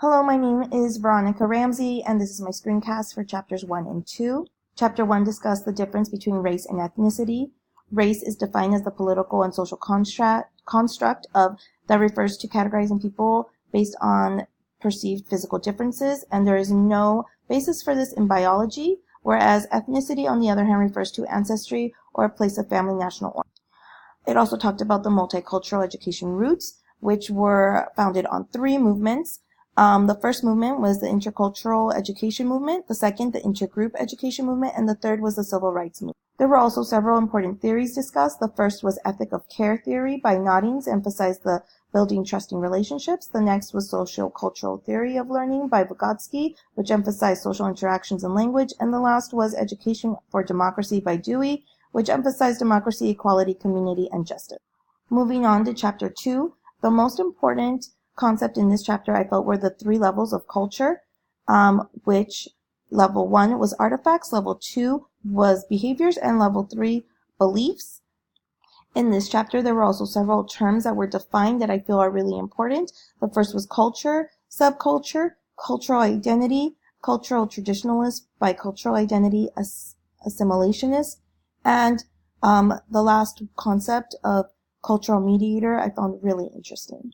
Hello, my name is Veronica Ramsey, and this is my screencast for chapters 1 and 2. Chapter 1 discussed the difference between race and ethnicity. Race is defined as the political and social construct that refers to categorizing people based on perceived physical differences, and there is no basis for this in biology, whereas ethnicity, on the other hand, refers to ancestry or a place of family national origin. It also talked about the multicultural education roots, which were founded on 3 movements. The first movement was the intercultural education movement, the second, the intergroup education movement, and the third was the civil rights movement. There were also several important theories discussed. The first was ethic of care theory by Noddings, emphasized the building trusting relationships. The next was social cultural theory of learning by Vygotsky, which emphasized social interactions and language. And the last was education for democracy by Dewey, which emphasized democracy, equality, community, and justice. Moving on to chapter 2, the most important concept in this chapter I felt were the 3 levels of culture, which level 1 was artifacts, level 2 was behaviors, and level 3 beliefs. In this chapter, there were also several terms that were defined that I feel are really important. The first was culture, subculture, cultural identity, cultural traditionalist, bicultural identity, assimilationist, and the last concept of cultural mediator I found really interesting.